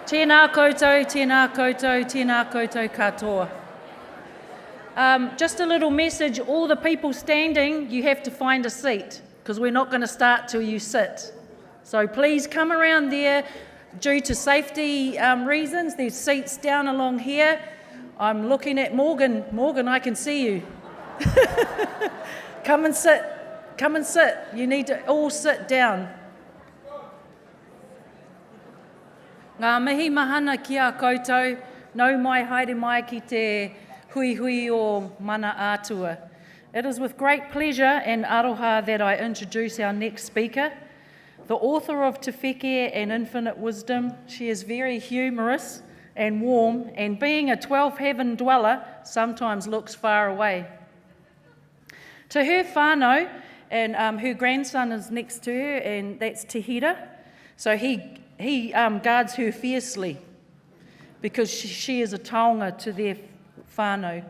Tēnā koutou, tēnā koutou, tēnā koutou katoa. Just a little message, all the people standing, you have to find a seat, because we're not going to start till you sit. So please come around there. Due to safety reasons, there's seats down along here. I'm looking at Morgan. Morgan, I can see you. Come and sit. Come and sit. You need to all sit down. Ngā mihi mahana ki a koutou, nau mai haere mai ki te hui hui o mana atua. It is with great pleasure and aroha that I introduce our next speaker, the author of Te Wheke and Infinite Wisdom. She is very humorous and warm, and being a 12 heaven dweller, sometimes looks far away. To her whānau, and her grandson is next to her, and that's Te Hira. So he guards her fiercely because she is a taonga to their whānau.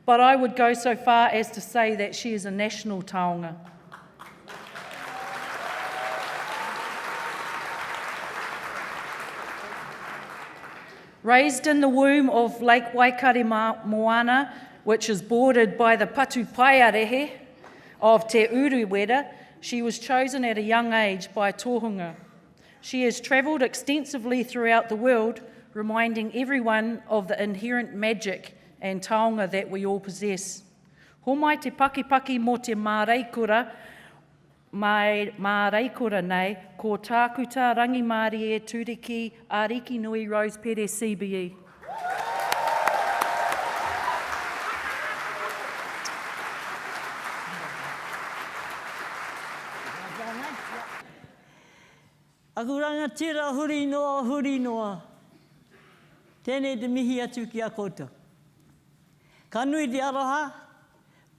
But I would go so far as to say that she is a national taonga. Raised in the womb of Lake Waikare Moana, which is bordered by the Patu Paiarehe of Te Uruwera, she was chosen at a young age by tohunga. She has travelled extensively throughout the world, reminding everyone of the inherent magic and taonga that we all possess. Ho mai te pakipaki mo te māreikura nei, ko tākuta Rangimārie Turuki Arikirangi Rose Pere CBE. Akuranga tira huri noa. Tēnei te mihi atu ki a koutou. Ka nui te aroha,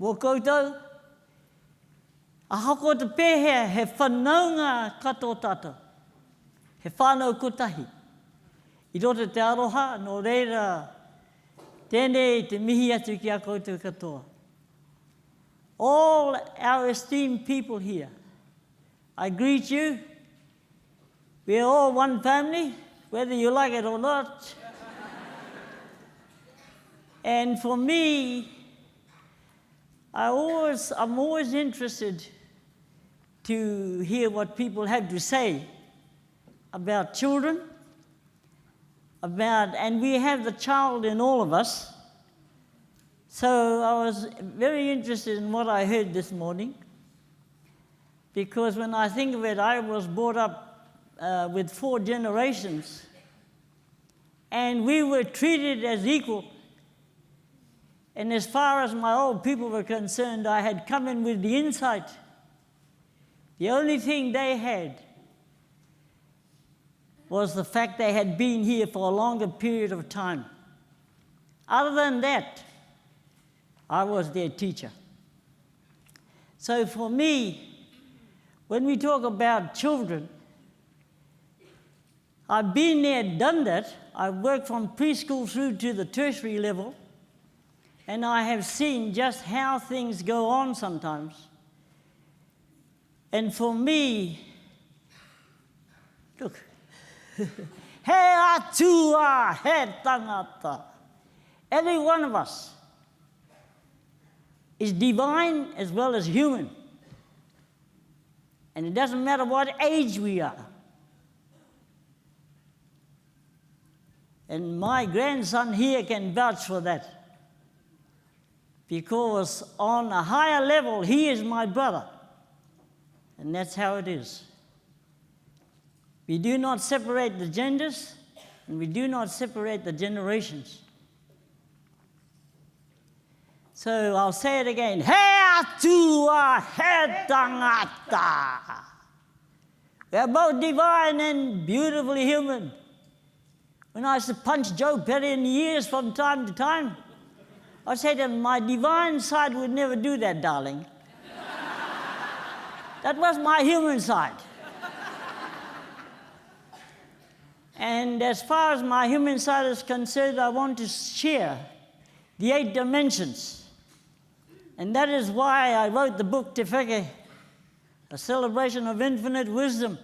mō koutou. A hako te pēhea he whanaunga katoa tātou. He whānau kotahi. I roto te aroha, nō reira, tēnei te mihi atu ki a koutou katoa. All our esteemed people here, I greet you. We are all one family, whether you like it or not. And for me, I'm always interested to hear what people have to say about children, and we have the child in all of us. So I was very interested in what I heard this morning, because when I think of it, I was brought up with 4 generations, and we were treated as equal. And as far as my old people were concerned, I had come in with the insight. The only thing they had was the fact they had been here for a longer period of time. Other than that, I was their teacher. So for me, when we talk about children, I've been there, done that. I've worked from preschool through to the tertiary level, and I have seen just how things go on sometimes. And for me, look, he atua, he tangata. Every one of us is divine as well as human. And it doesn't matter what age we are. And my grandson here can vouch for that. Because on a higher level, he is my brother. And that's how it is. We do not separate the genders, and we do not separate the generations. So I'll say it again. He atua, he tangata. We are both divine and beautifully human. When I used to punch Joe Pere in the ears from time to time, I said to him, my divine side would never do that, darling. That was my human side. And as far as my human side is concerned, I want to share the 8 dimensions. And that is why I wrote the book Te Wheke, a celebration of infinite wisdom.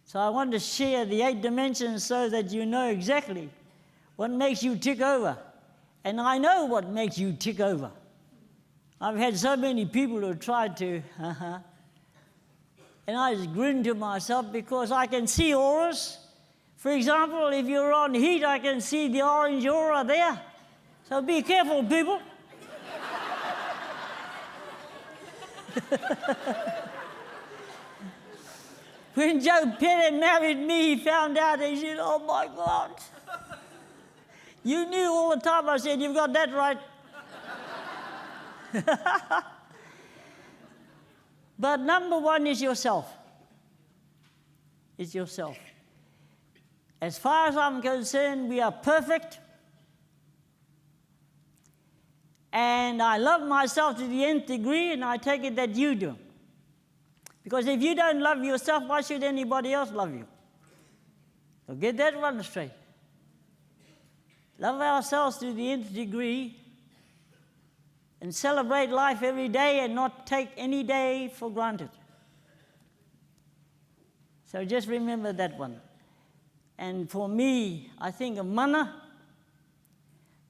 So I want to share the 8 dimensions so that you know exactly what makes you tick over. And I know what makes you tick over. I've had so many people who tried to, and I just grin to myself because I can see auras. For example, if you're on heat, I can see the orange aura there. So be careful, people. When Pere married me, he found out, he said, oh my God. You knew all the time. I said, you've got that right. But number one is yourself. It's yourself. As far as I'm concerned, we are perfect. And I love myself to the nth degree, and I take it that you do. Because if you don't love yourself, why should anybody else love you? So get that one straight. Love ourselves to the nth degree and celebrate life every day and not take any day for granted. So just remember that one. And for me, I think of mana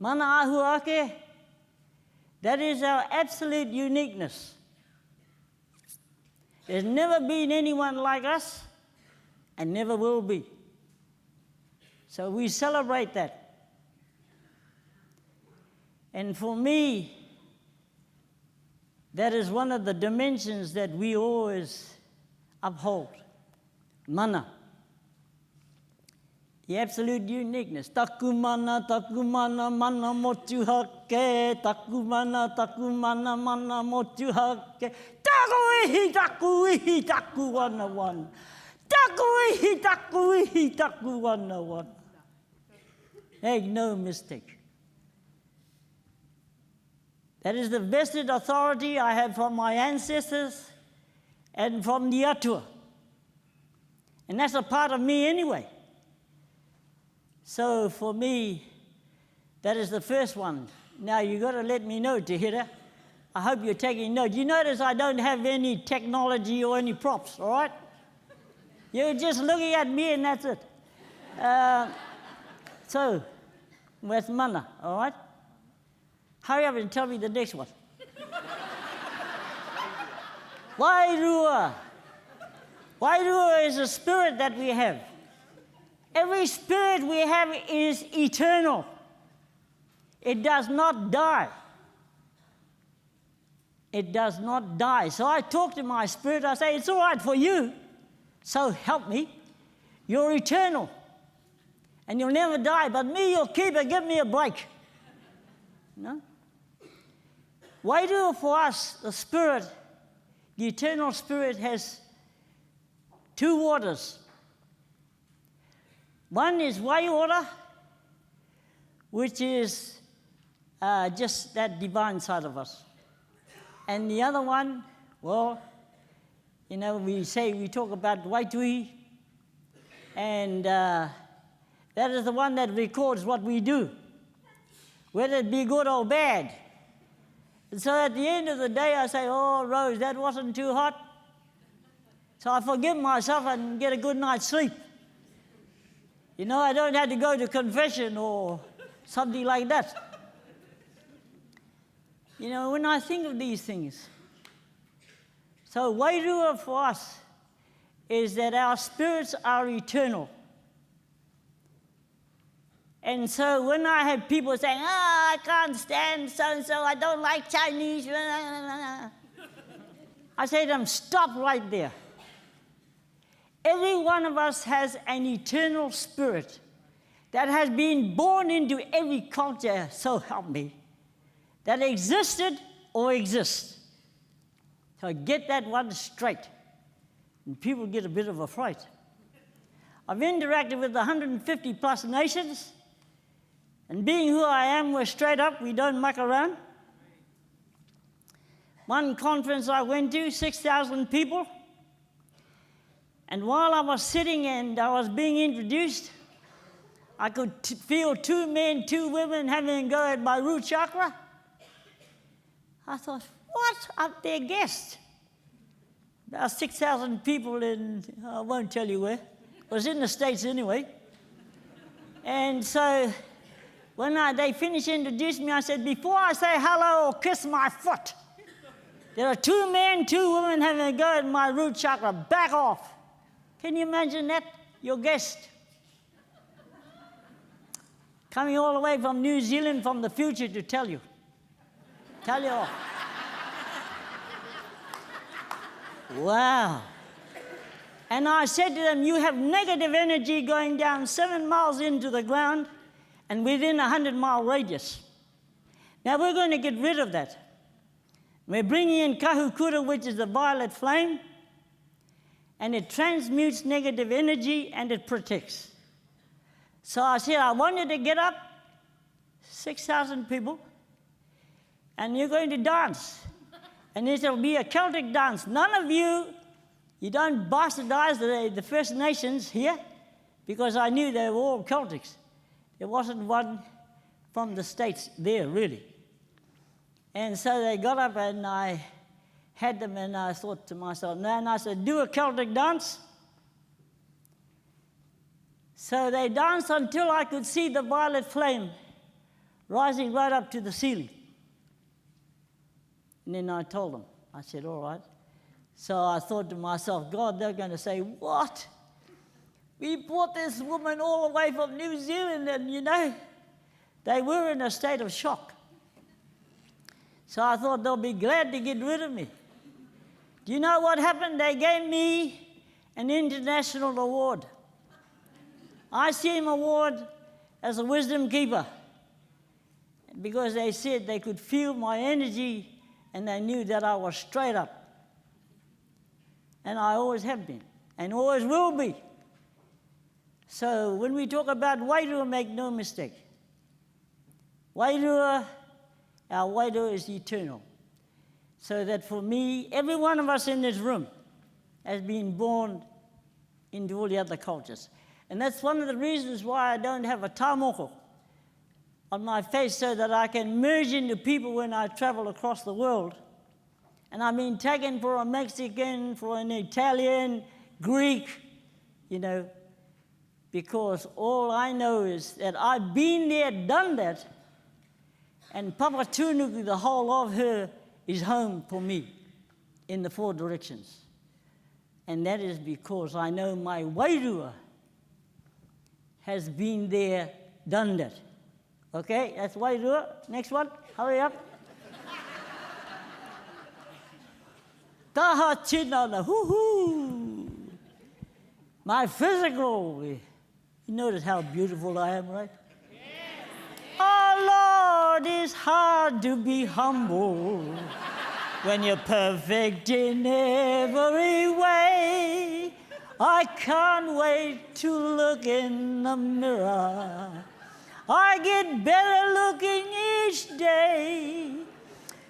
ahuake, that is our absolute uniqueness. There's never been anyone like us and never will be. So we celebrate that. And for me, that is one of the dimensions that we always uphold. Mana. The absolute uniqueness. Taku mana, mana motu hake. Taku mana, mana motu hake. Taku ihi, taku wana wana. Taku ihi, taku wana wana. Make no mistake. That is the vested authority I have from my ancestors and from the atua. And that's a part of me anyway. So for me, that is the first one. Now you've got to let me know, Tehira. I hope you're taking note. You notice I don't have any technology or any props, all right? You're just looking at me and that's it. So, that's mana, all right? Hurry up and tell me the next one. Wairua. Wairua is a spirit that we have. Every spirit we have is eternal. It does not die. It does not die. So I talk to my spirit, I say, it's all right for you, so help me. You're eternal. And you'll never die, but me, you'll keep it, give me a break. No? Wairua for us, the spirit, the eternal spirit has 2 waters. One is Waiora, which is just that divine side of us. And the other one, well, you know, we talk about Waitui, and that is the one that records what we do, whether it be good or bad. And so at the end of the day, I say, oh, Rose, that wasn't too hot. So I forgive myself and get a good night's sleep. You know, I don't have to go to confession or something like that. You know, when I think of these things, so Wairua for us is that our spirits are eternal. And so when I have people saying, I can't stand so-and-so, I don't like Chinese, I say to them, stop right there. Every one of us has an eternal spirit that has been born into every culture, so help me, that existed or exists. So get that one straight, and people get a bit of a fright. I've interacted with 150 plus nations, and being who I am, we're straight up, we don't muck around. One conference I went to, 6,000 people, and while I was sitting and I was being introduced, I could feel 2 men, 2 women having a go at my root chakra. I thought, what? I'm their guest. About 6,000 people in, I won't tell you where. was in the States anyway. And so when they finished introducing me, I said, before I say hello or kiss my foot, there are 2 men, 2 women having a go at my root chakra. Back off. Can you imagine that? Your guest. Coming all the way from New Zealand from the future to tell you. Tell you off. Wow. And I said to them, you have negative energy going down 7 miles into the ground and within a 100-mile radius. Now we're going to get rid of that. We're bringing in kahukura, which is the violet flame, and it transmutes negative energy and it protects. So I said, I want you to get up, 6,000 people, and you're going to dance. And it will be a Celtic dance. None of you don't bastardize the First Nations here, because I knew they were all Celtics. There wasn't one from the States there, really. And so they got up and I had them, and I thought to myself, and I said, do a Celtic dance. So they danced until I could see the violet flame rising right up to the ceiling. And then I told them, I said, all right. So I thought to myself, God, they're going to say, what? We brought this woman all the way from New Zealand, and they were in a state of shock. So I thought they'll be glad to get rid of me. Do you know what happened? They gave me an international award. ICM award as a wisdom keeper, because they said they could feel my energy and they knew that I was straight up. And I always have been, and always will be. So when we talk about Wairua, make no mistake. Wairua, our Wairua is eternal. So that for me, every one of us in this room has been born into all the other cultures. And that's one of the reasons why I don't have a tamoko on my face, so that I can merge into people when I travel across the world. And I've been taken for a Mexican, for an Italian, Greek, because all I know is that I've been there, done that, and Papa Turuki, the whole of her, is home for me in the 4 directions. And that is because I know my Wairua has been there, done that. Okay, that's Wairua. Next one, hurry up. Taha chinana, hoo-hoo. My physical, you notice how beautiful I am, right? Yes. Oh, Lord, it's hard to be humble when you're perfect in every way. I can't wait to look in the mirror. I get better looking each day.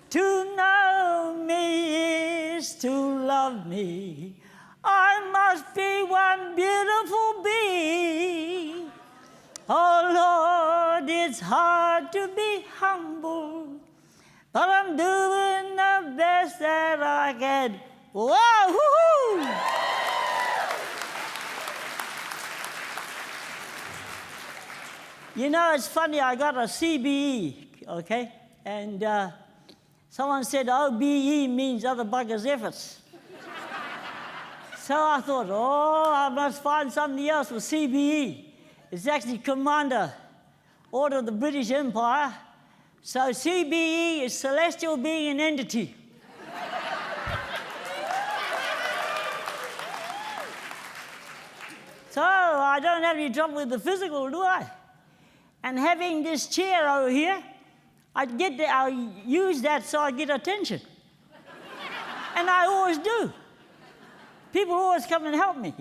To know me is to love me. I must be one beautiful being. Oh Lord, it's hard to be humble, but I'm doing the best that I can. Whoa, woo-hoo! It's funny, I got a CBE, okay? And someone said OBE means other buggers' efforts. So I thought, I must find something else with CBE. It's actually Commander, Order of the British Empire. So CBE is Celestial Being and Entity. So I don't have any trouble with the physical, do I? And having this chair over here, I'll use that so I get attention. And I always do. People always come and help me,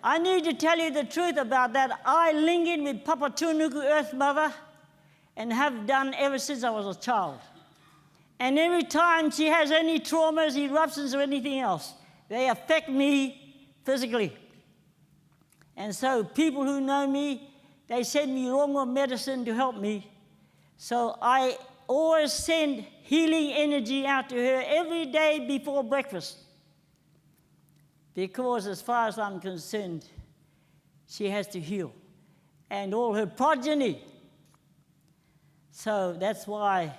I need to tell you the truth about that. I link in with Papa Tunuku, Earth Mother, and have done ever since I was a child. And every time she has any traumas, eruptions, or anything else, they affect me physically. And so people who know me, they send me rongo medicine to help me. So I always send healing energy out to her every day before breakfast. because as far as I'm concerned, she has to heal, and all her progeny. So that's why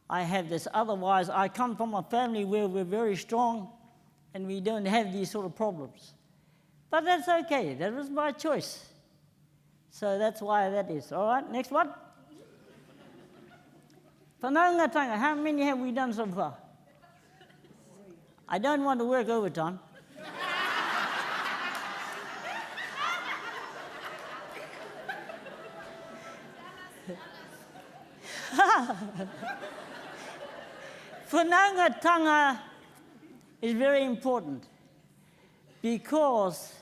I have this. Otherwise, I come from a family where we're very strong and we don't have these sort of problems. But that's okay. That was my choice. So that's why that is. All right, next one. Whanaungatanga, how many have we done so far? I don't want to work overtime. Whanaungatanga is very important because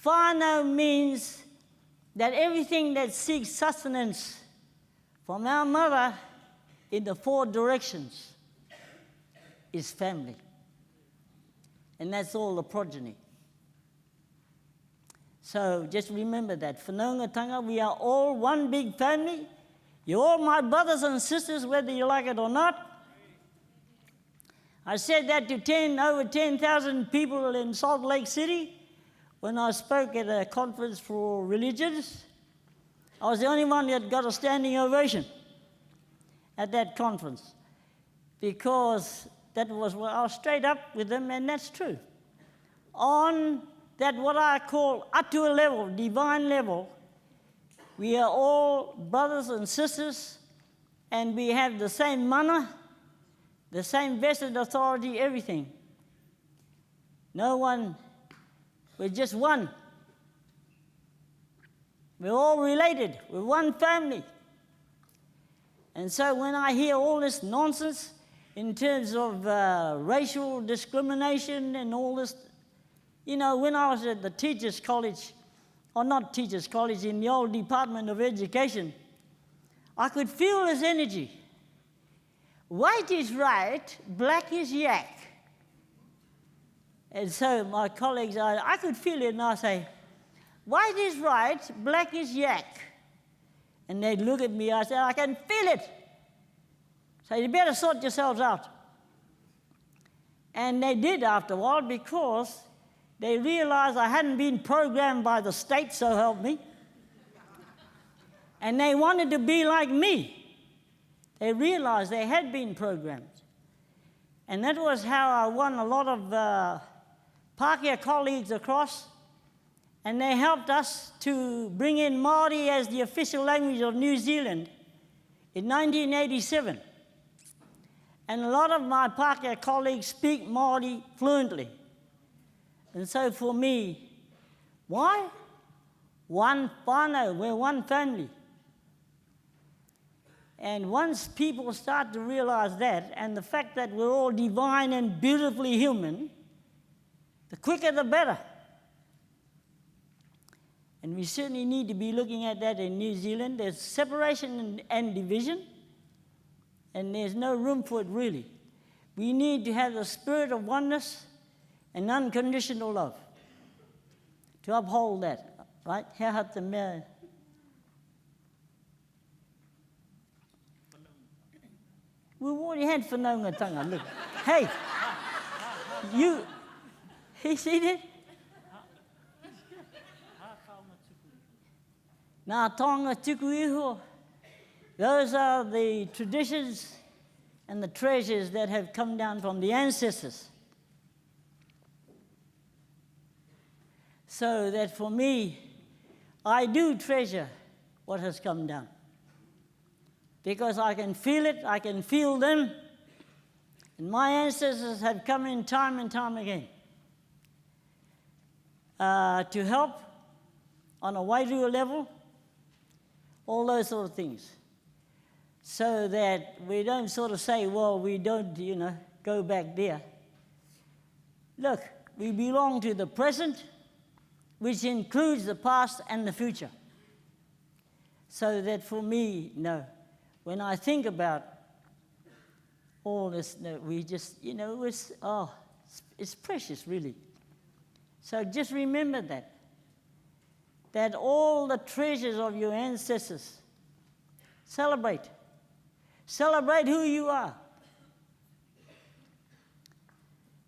whānau means that everything that seeks sustenance from our mother in the four directions is family. And that's all the progeny. So just remember that. Whanaungatanga, we are all one big family. You're all my brothers and sisters, whether you like it or not. I said that to over 10,000 people in Salt Lake City when I spoke at a conference for religions. I was the only one that got a standing ovation at that conference because that was where I was straight up with them, and that's true. On that what I call atua level, divine level, we are all brothers and sisters, and we have the same mana, the same vested authority, everything. No one, we're just one. We're all related, we're one family. And so when I hear all this nonsense in terms of racial discrimination and all this, you know, when I was at the teachers' college, or not teachers' college, in the old Department of Education, I could feel this energy. White is right, black is yak. And so my colleagues, I could feel it, and I say, white is right, black is yak. And they'd look at me, I said, I can feel it. So you better sort yourselves out. And they did after a while because they realized I hadn't been programmed by the state, so help me. And they wanted to be like me. They realized they had been programmed. And that was how I won a lot of Pākehā colleagues across. And they helped us to bring in Māori as the official language of New Zealand in 1987. And a lot of my Pākehā colleagues speak Māori fluently. And so for me, why? One whānau, we're one family. And once people start to realize that, and the fact that we're all divine and beautifully human, the quicker the better. And we certainly need to be looking at that in New Zealand. There's separation and division, and there's no room for it really. We need to have the spirit of oneness and unconditional love to uphold that, right? We've already had whanaungatanga, look. Hey, he see that? Nā taonga tuku iho. Those are the traditions and the treasures that have come down from the ancestors. So that for me, I do treasure what has come down. Because I can feel it, I can feel them, and my ancestors have come in time and time again to help on a wairua level, all those sort of things, so that we don't sort of say, well, we don't, go back there. Look, we belong to the present, which includes the past and the future. So that for me, no. When I think about all this, no, we just, it's precious, really. So just remember that all the treasures of your ancestors, celebrate. Celebrate who you are.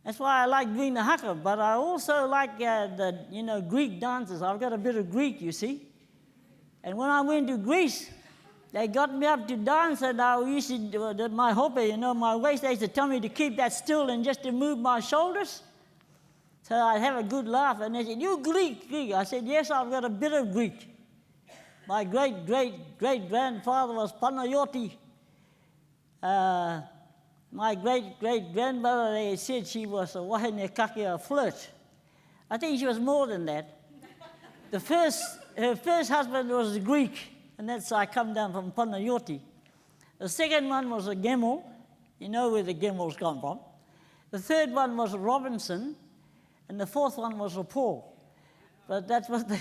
That's why I like doing the haka, but I also like the Greek dances. I've got a bit of Greek, you see. And when I went to Greece, they got me up to dance, and I used to do my hope, my waist. They used to tell me to keep that still and just to move my shoulders. So I'd have a good laugh, and they said, "You Greek, Greek." I said, "Yes, I've got a bit of Greek." My great-great-great-grandfather was Panayoti. My great-great-grandmother, they said she was a wahenekake, a flirt. I think she was more than that. Her first husband was Greek, and that's I come down from Panayoti. The second one was a Gemmell. You know where the Gemmells come from. The third one was a Robinson, and the fourth one was a Paul. But that was the...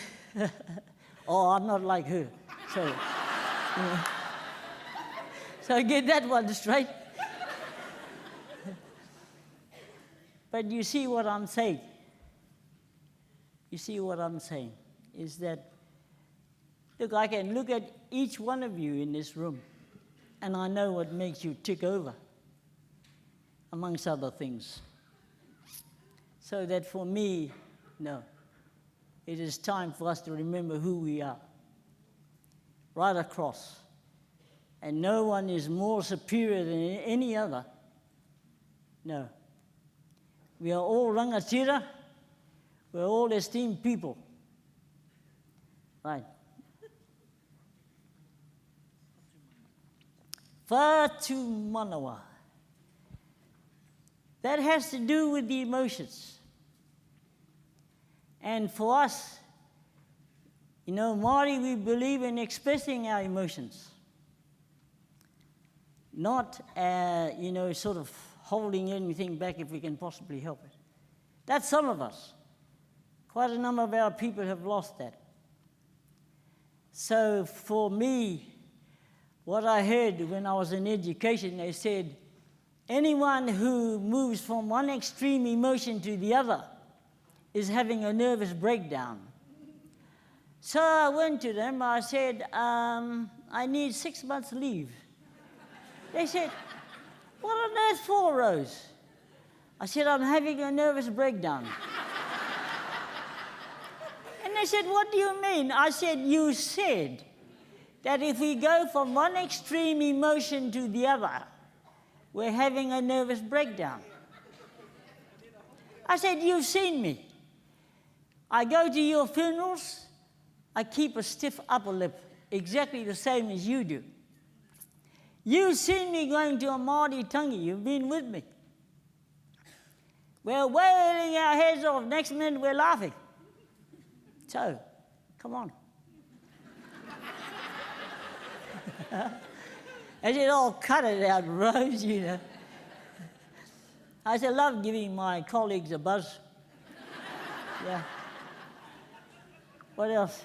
Oh, I'm not like her. So get that one straight. But you see what I'm saying. You see what I'm saying is that, look, I can look at each one of you in this room, and I know what makes you tick over, amongst other things. So that for me, no. It is time for us to remember who we are, right across. And no one is more superior than any other. No. We are all rangatira. We're all esteemed people. Right. Whātu manawa. That has to do with the emotions. And for us, Māori, we believe in expressing our emotions. Not, sort of holding anything back if we can possibly help it. That's some of us. Quite a number of our people have lost that. So for me, what I heard when I was in education, they said, anyone who moves from one extreme emotion to the other is having a nervous breakdown. So I went to them, I said, I need 6 months leave. They said, what on earth for, Rose? I said, I'm having a nervous breakdown. And they said, what do you mean? I said, you said that if we go from one extreme emotion to the other, we're having a nervous breakdown. I said, you've seen me. I go to your funerals, I keep a stiff upper lip, exactly the same as you do. You've seen me going to a Māori tangi, you've been with me. We're wailing our heads off, next minute we're laughing. So, come on. I said, oh, cut it out, Rose, I said, love giving my colleagues a buzz. Yeah. What else?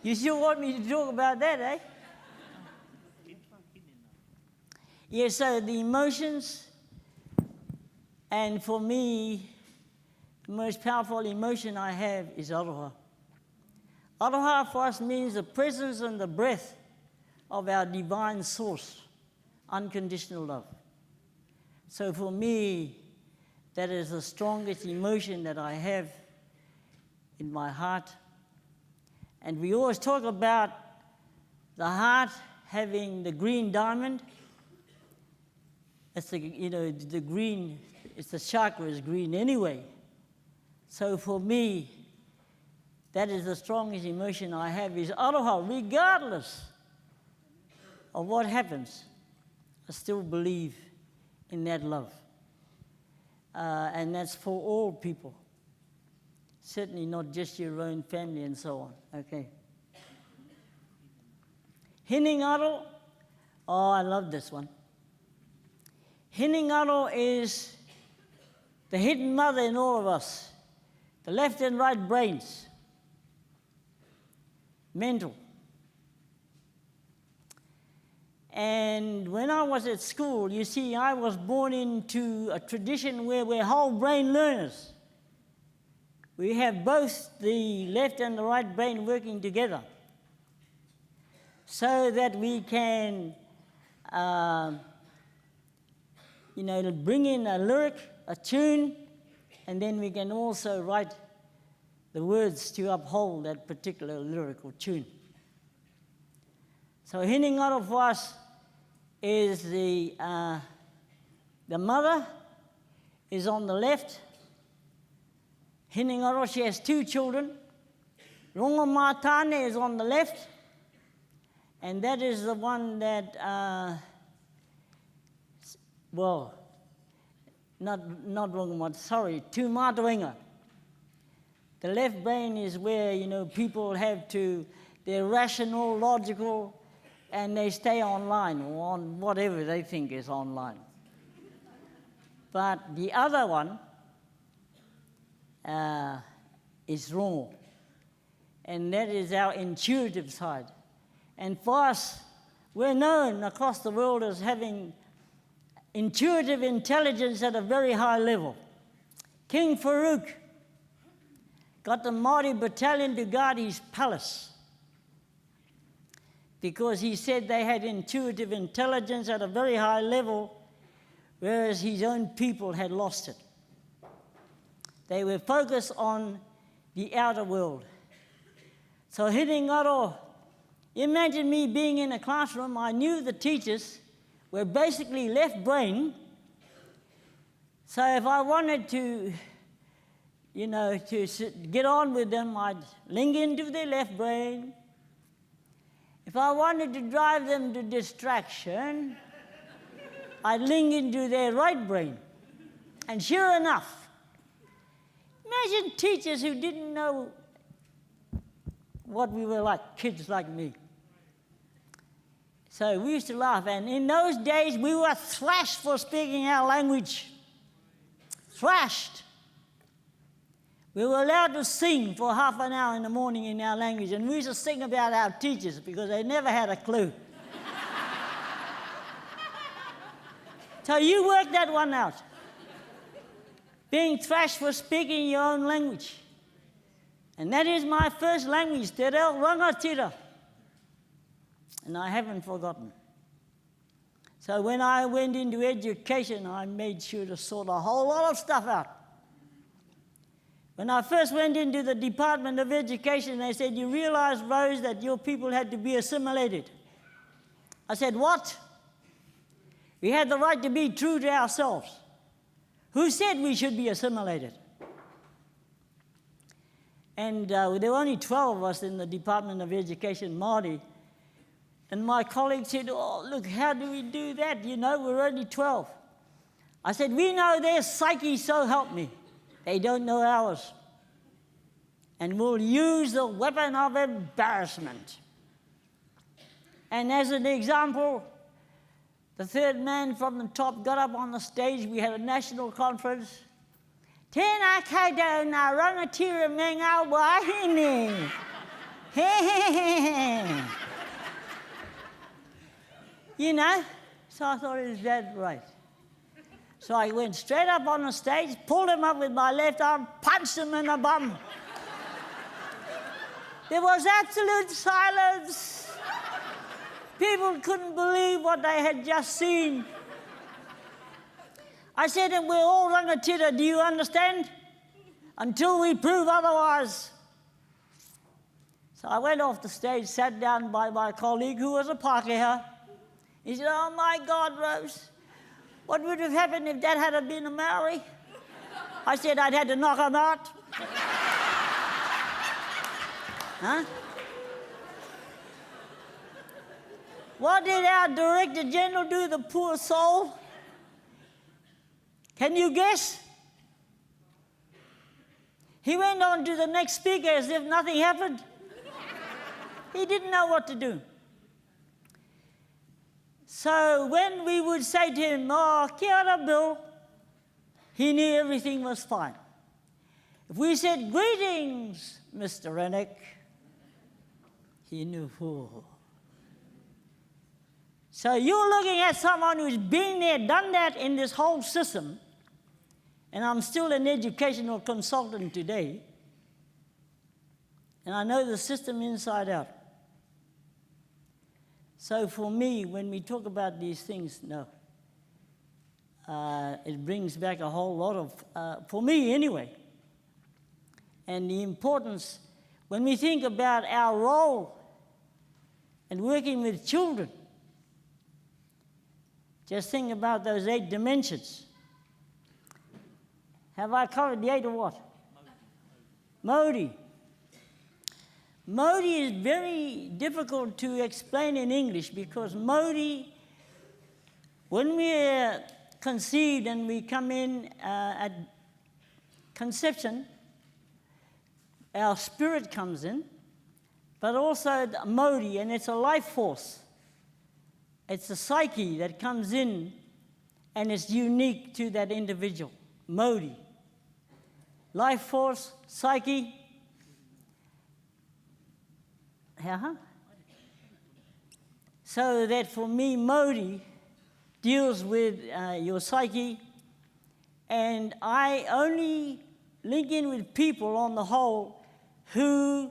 You still want me to talk about that, eh? Yes, so the emotions, and for me, the most powerful emotion I have is aroha. Aroha for us means the presence and the breath of our divine source, unconditional love. So for me, that is the strongest emotion that I have in my heart. And we always talk about the heart having the green diamond. It's the green, it's the chakra is green anyway. So for me, that is the strongest emotion I have is aroha, regardless of what happens. I still believe in that love. And that's for all people. Certainly not just your own family and so on. Okay. Hinengaro. Oh, I love this one. Hinengaro is the hidden mother in all of us. The left and right brains. Mental. And when I was at school, you see, I was born into a tradition where we're whole brain learners. We have both the left and the right brain working together so that we can it'll bring in a lyric, a tune, and then we can also write the words to uphold that particular lyrical tune. So Hinengaro for us is the mother is on the left. Hinengaro, she has 2 children. Rangimārie is on the left, and that is the one that, not Rangimārie, sorry, Tūmātoenga. The left brain is where, people have to, they're rational, logical, and they stay online or on whatever they think is online. But the other one is wrong, and that is our intuitive side. And for us, we're known across the world as having intuitive intelligence at a very high level. King Farouk got the Māori battalion to guard his palace because he said they had intuitive intelligence at a very high level, whereas his own people had lost it. They were focused on the outer world. So Hinengaro, imagine me being in a classroom. I knew the teachers were basically left brain. So if I wanted to, to get on with them, I'd link into their left brain. If I wanted to drive them to distraction, I'd link into their right brain. And sure enough, imagine teachers who didn't know what we were like, kids like me. So we used to laugh, and in those days we were thrashed for speaking our language. Thrashed. We were allowed to sing for half an hour in the morning in our language, and we used to sing about our teachers because they never had a clue. So you work that one out. Being thrashed for speaking your own language. And that is my first language, Te Reo Rangatira. And I haven't forgotten. So when I went into education, I made sure to sort a whole lot of stuff out. When I first went into the Department of Education, they said, "You realize, Rose, that your people had to be assimilated." I said, "What?" "We had the right to be true to ourselves." "Who said we should be assimilated?" And there were only 12 of us in the Department of Education, Māori. And my colleague said, "Oh, look, how do we do that? We're only 12. I said, "We know their psyche, so help me. They don't know ours. And we'll use the weapon of embarrassment." And as an example, the third man from the top got up on the stage. We had a national conference. "Tēnā koutou ngā rangatira me ngā wahine." So I thought, is that right? So I went straight up on the stage, pulled him up with my left arm, punched him in the bum. There was absolute silence. People couldn't believe what they had just seen. I said, "And we're all rangatira, do you understand? Until we prove otherwise." So I went off the stage, sat down by my colleague, who was a Pākehā. He said, "Oh my God, Rose, what would have happened if that had been a Maori?" I said, "I'd had to knock him out." Huh? What did our Director General do, the poor soul? Can you guess? He went on to the next speaker as if nothing happened. He didn't know what to do. So when we would say to him, "Oh, kia ora, Bill," he knew everything was fine. If we said, "Greetings, Mr. Rennick," he knew who. So you're looking at someone who's been there, done that in this whole system, and I'm still an educational consultant today, and I know the system inside out. So for me, when we talk about these things, no. It brings back a whole lot of, for me anyway. And the importance, when we think about our role and working with children, just think about those 8 dimensions. Have I covered the 8 or what? Modi. Modi is very difficult to explain in English because Modi, when we're conceived and we come in at conception, our spirit comes in, but also the Modi, and it's a life force. It's a psyche that comes in and it's unique to that individual. Modi. Life force, psyche. So that for me, Modi deals with your psyche, and I only link in with people on the whole who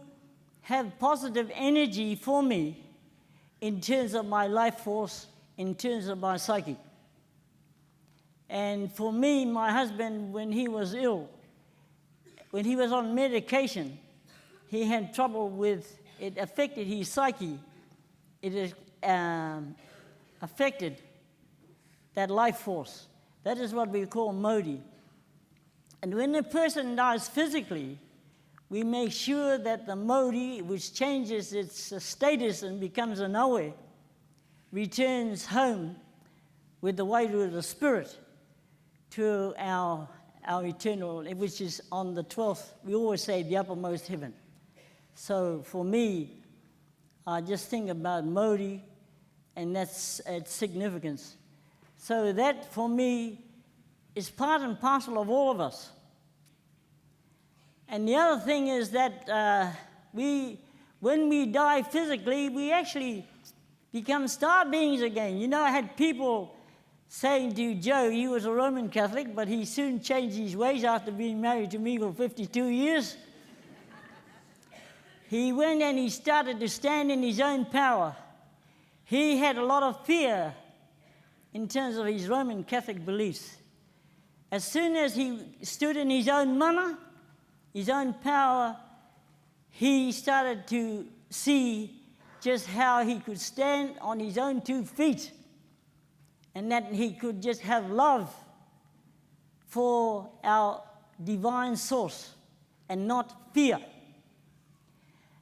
have positive energy for me in terms of my life force, in terms of my psyche. And for me, my husband, when he was ill, when he was on medication, he had trouble with, it affected his psyche. It affected that life force. That is what we call Modi. And when a person dies physically, we make sure that the Modi, which changes its status and becomes an awe, returns home with the weight of the spirit to our eternal, which is on the 12th, we always say the uppermost heaven. So for me, I just think about Modi and that's its significance. So that for me is part and parcel of all of us. And the other thing is that when we die physically, we actually become star beings again. You know, I had people saying to Joe, he was a Roman Catholic, but he soon changed his ways after being married to me for 52 years. He went and he started to stand in his own power. He had a lot of fear in terms of his Roman Catholic beliefs. As soon as he stood in his own mana, his own power, he started to see just how he could stand on his own 2 feet and that he could just have love for our divine source and not fear.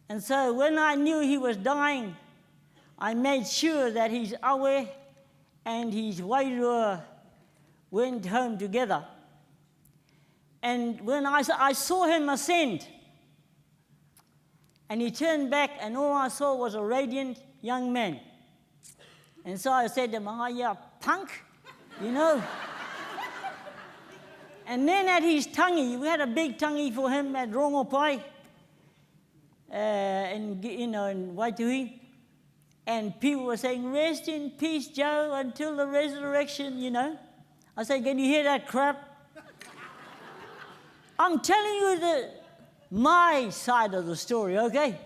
And so when I knew he was dying, I made sure that his awe and his wairua went home together. And when I saw him ascend, and he turned back, and all I saw was a radiant young man. And so I said to him, "Oh, yeah, punk," you know. And then at his tangi, we had a big tangi for him at Rongopai, in Waituhi. And people were saying, "Rest in peace, Joe, until the resurrection," you know. I said, "Can you hear that crap?" I'm telling you my side of the story, okay?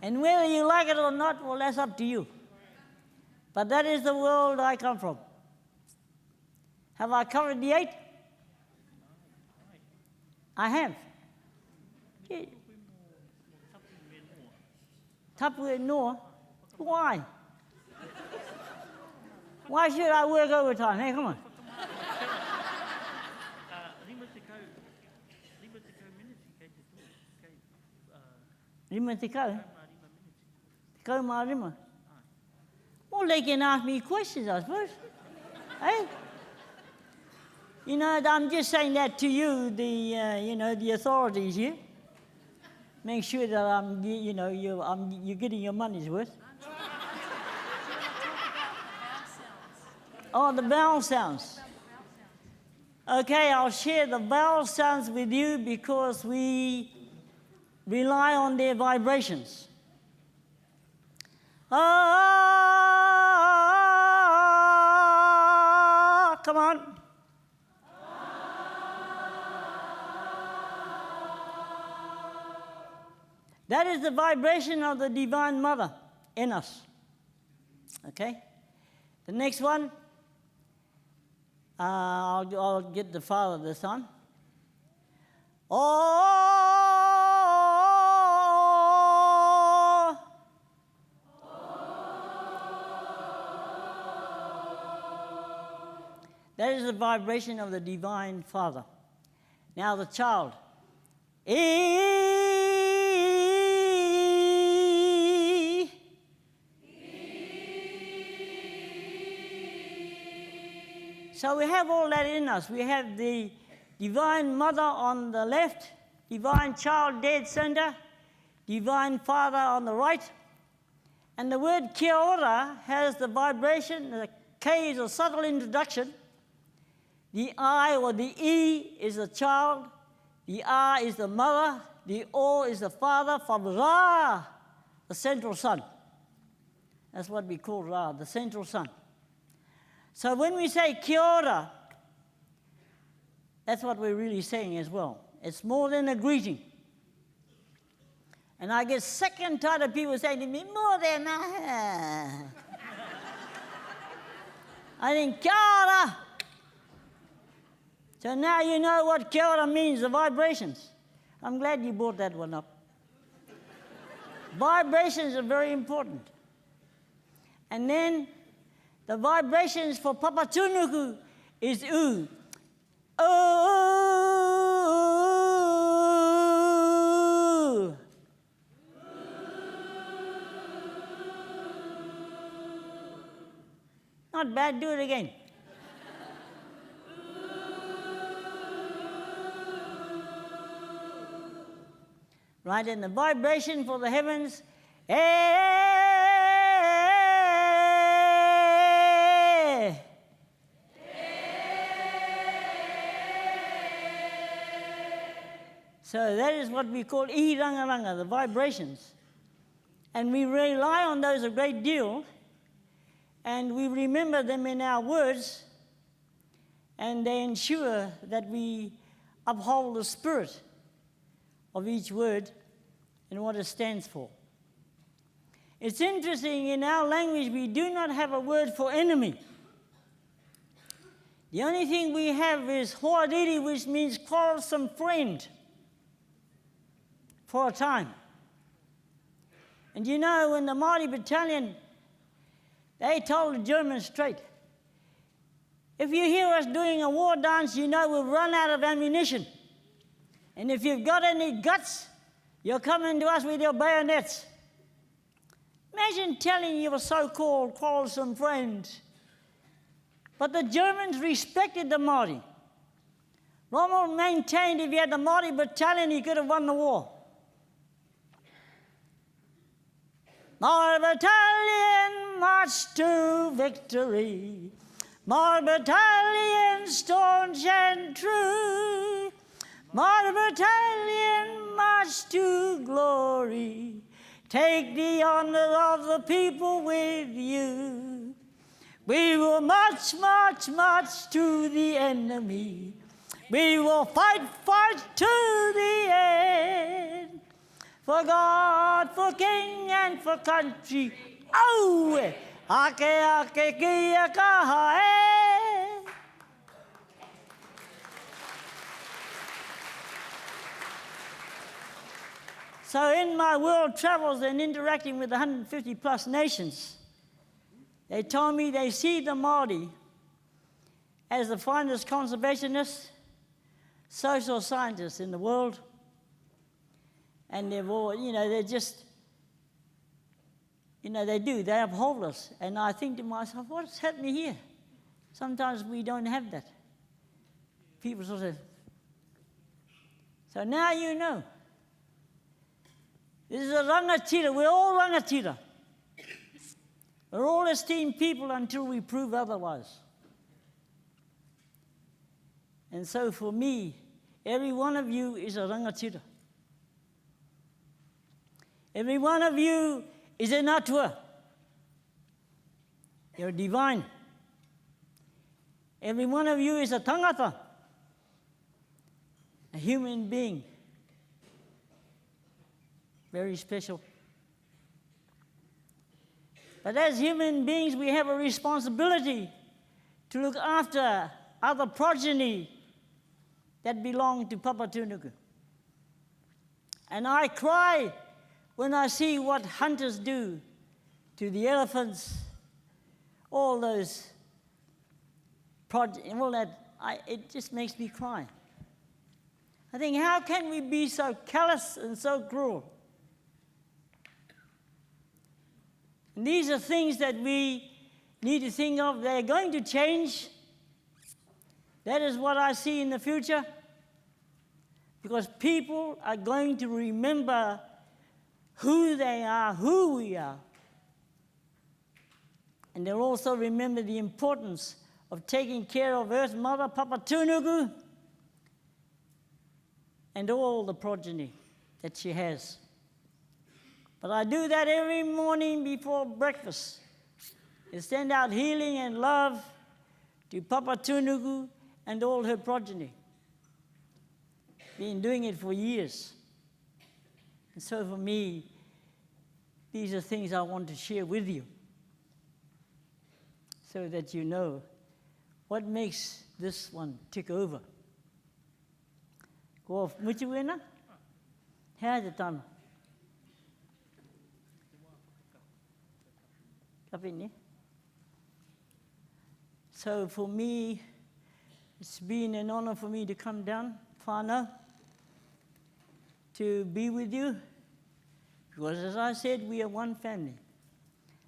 And whether you like it or not, well, that's up to you. But that is the world I come from. Have I covered the 8? I have. Tapu Noa? Why? Why should I work overtime? Hey, come on. Rima te kau? Te kau mā rima? Well, they can ask me questions, I suppose. Hey? You know, I'm just saying that to you, the authorities here. Make sure that you're getting your money's worth. Oh, the vowel sounds. Okay, I'll share the vowel sounds with you because we rely on their vibrations. Ah, come on. That is the vibration of the Divine Mother in us. Okay? The next one, I'll get the Father this time. Oh, that is the vibration of the Divine Father. Now the child. So we have all that in us. We have the Divine Mother on the left, Divine Child dead center, Divine Father on the right. And the word kia ora has the vibration. The K is a subtle introduction. The I or the E is the child. The R is the mother. The O is the father. From Ra, the central sun. That's what we call Ra, the central sun. So when we say kia ora, that's what we're really saying as well. It's more than a greeting. And I get sick and tired of people saying to me, more than a... I think kia ora. So now you know what kia ora means, the vibrations. I'm glad you brought that one up. Vibrations are very important. And then the vibrations for Papa Tunuku is U. Oh. Not bad, do it again. Right, and the vibration for the heavens, So that is what we call ihirangaranga, the vibrations. And we rely on those a great deal, and we remember them in our words, and they ensure that we uphold the spirit of each word and what it stands for. It's interesting, in our language we do not have a word for enemy. The only thing we have is hoariri, which means quarrelsome friend, for a time. And you know, when the Māori battalion, they told the Germans straight, if you hear us doing a war dance, you know we've run out of ammunition. And if you've got any guts, you're coming to us with your bayonets. Imagine telling your so-called quarrelsome friends. But the Germans respected the Māori. Rommel maintained if he had the Māori battalion, he could have won the war. My battalion marched to victory. My battalion staunch and true. My battalion marched to glory. Take the honor of the people with you. We will march, march, march to the enemy. We will fight, fight to the end. For God, for King, and for country. Oh, ake ake kia kaha e. So in my world travels and interacting with 150 plus nations, they told me they see the Māori as the finest conservationists, social scientists in the world. And they've all, they're just, they do, they uphold us. And I think to myself, what's happening here? Sometimes we don't have that. People sort of, so now you know. This is a rangatira, we're all rangatira. We're all esteemed people until we prove otherwise. And so for me, every one of you is a rangatira. Every one of you is an atua. You're divine. Every one of you is a tangata, a human being. Very special. But as human beings, we have a responsibility to look after other progeny that belong to Papa Tunuku. And I cry when I see what hunters do to the elephants, all those all that. It just makes me cry. I think, how can we be so callous and so cruel? And these are things that we need to think of. They're going to change. That is what I see in the future. Because people are going to remember who they are, who we are. And they'll also remember the importance of taking care of Earth Mother, Papa Tunuku, and all the progeny that she has. But I do that every morning before breakfast. I send out healing and love to Papa Tunuku and all her progeny. Been doing it for years. And so for me, these are things I want to share with you so that you know what makes this one tick over. Ko muti wena? Hea te tano. Kapini. So for me, it's been an honor for me to come down, Whānau, to be with you. Because as I said, we are one family.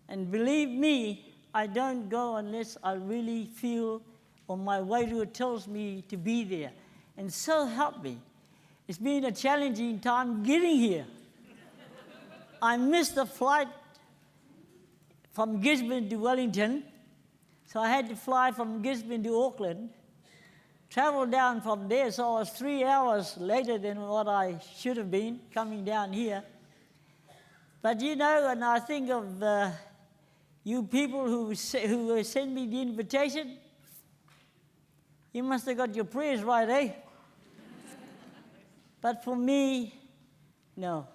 And believe me, I don't go unless I really feel, or my wairua tells me to be there. And so help me. It's been a challenging time getting here. I missed the flight from Gisborne to Wellington, so I had to fly from Gisborne to Auckland, travel down from there, so I was 3 hours later than what I should have been coming down here. But you know, and I think of you people who sent me the invitation, you must have got your prayers right, eh? But for me, no,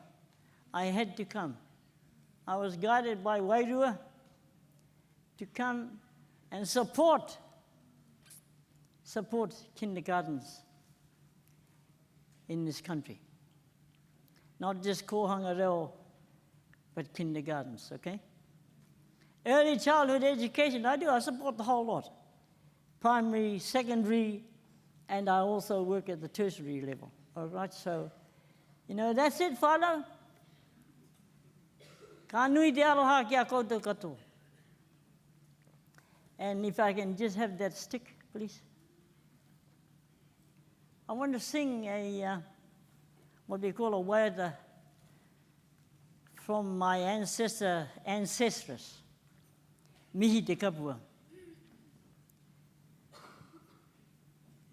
I had to come. I was guided by Wairua to come and support kindergartens in this country. Not just kohanga reo, but kindergartens, okay? Early childhood education, I support the whole lot. Primary, secondary, and I also work at the tertiary level. All right, so, you know, that's it, whānau. Ka nui te aroha ki a koutou katoa. And if I can just have that stick, please. I want to sing what we call a waiata from my ancestress, Mihi te Kapua.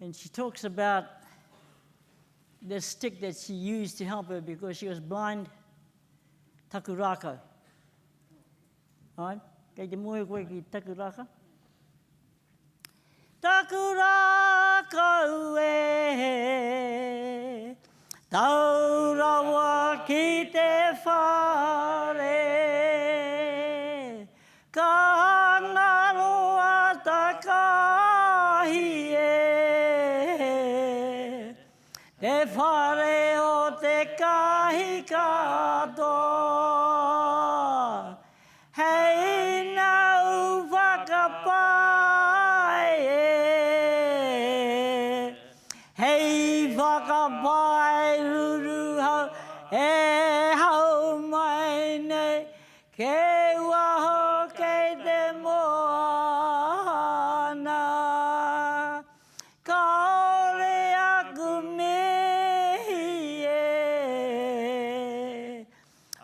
And she talks about the stick that she used to help her because she was blind, takurako. All right? Kei te moe koe ki takuraka. Takurako e, taurawa ki te whare, ka ngaroa takahi e, te whare o te kahi katoa, hei nau whakapai e, hei whakapai ruru hau, e hau mai nei, ke waho kei te moana, ka ore aku mihi e,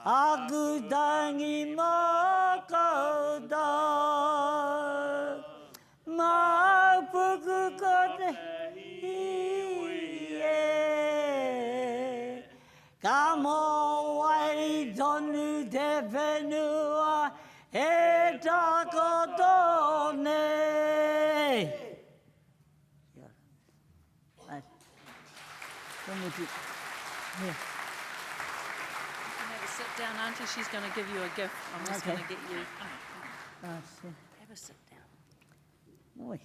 aku tangi mō koutou, mau puku ko te hi e, ka mō wai tonu te whenua e takoto nei. You can have a sit down, Auntie. She's going to give you a gift. I'm just going to get you. Have a sit down. Boy.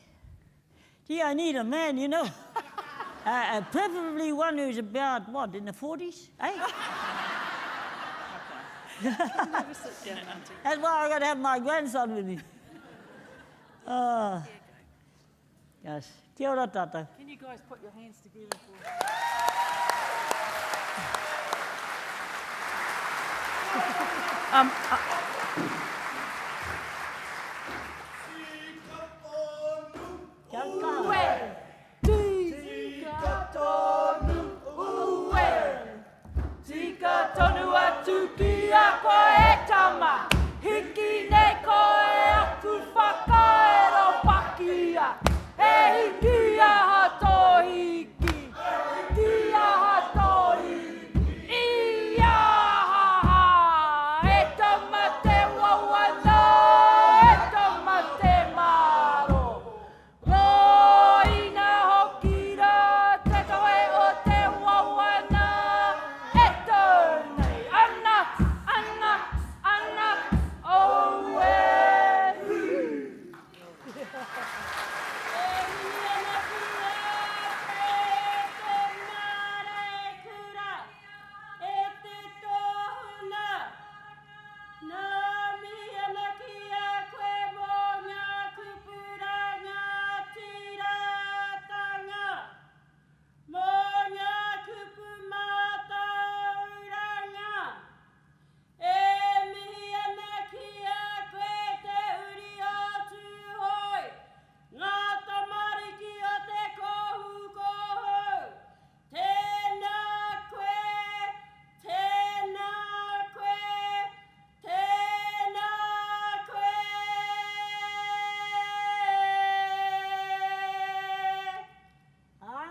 Gee, I need a man, you know. Preferably one who's about, what, in the 40s? Eh? Have a sit down, Auntie. That's why I've got to have my grandson with me. Yes. Kia ora, tātou. Can you guys put your hands together for... Tika tonu atu ki a koe e tama, hiki nei koe aku whakaero pakia, e hiki aha tō hiki, hiki aha tō hiki, ia ha, e tama te wawana, e tama te maro, roina hoki ra, te koe o te wawana, e tōnei, ana, ana, ana, o e hu.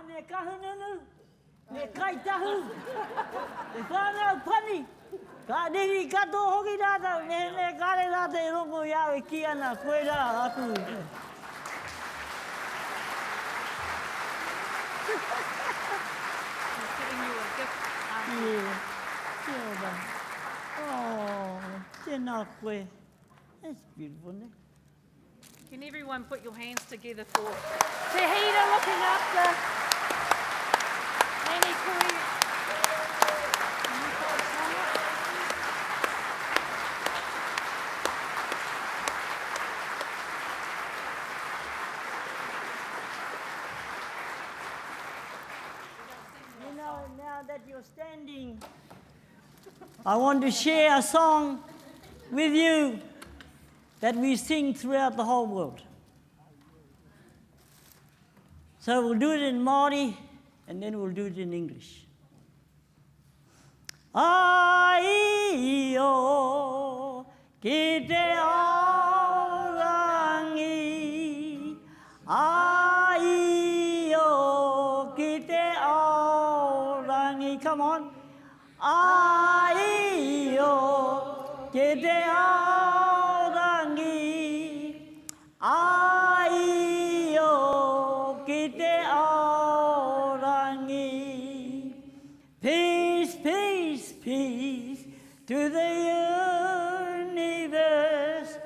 Me kahununu, me kaitahu, me whānau pani, ka niri kato hoki rāta, me kare rāta e rongo iau e ki ana, koe rā aku. Yeah, kia ora. Oh, tēnā koe. That's beautiful, isn't it? Can everyone put your hands together for Te Hira looking after Nani Kui? You know, now that you're standing, I want to share a song with you that we sing throughout the whole world. So we'll do it in Māori and then we'll do it in English. Ai o ki te aorangi, ai o ki te aorangi. Come on. Ai o ki te aorangi, ai o ki te aorangi. Peace, peace, peace to the universe.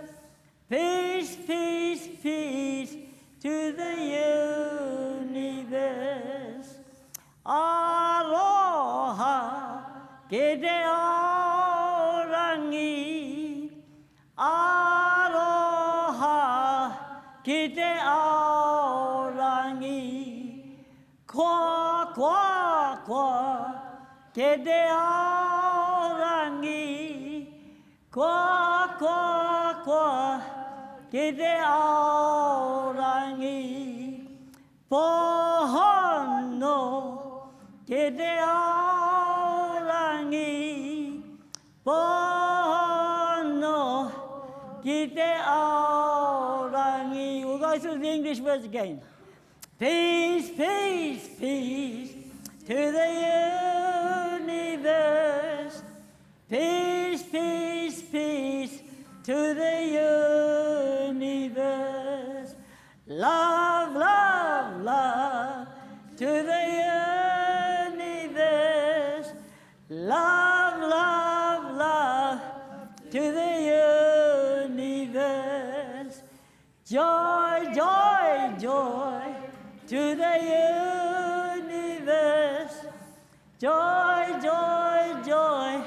Peace, peace, peace to the universe. Aloha ke te aorangi, aloha ke te aorangi. Kwa, kwa, kwa ke te aorangi, kwa, kwa, kwa ke te aorangi. Pohono ke te aorangi, pohono ke te aorangi. We'll go through the English words again. Peace, peace, peace to the universe. Peace, peace, peace to the universe. Love, love, love to the universe. Love, love, love to the universe. Joy, joy, joy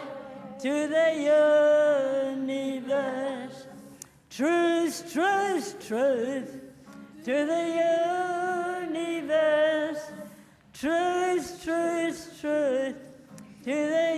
to the universe. Truth, truth, truth to the universe. Truth, truth, truth to the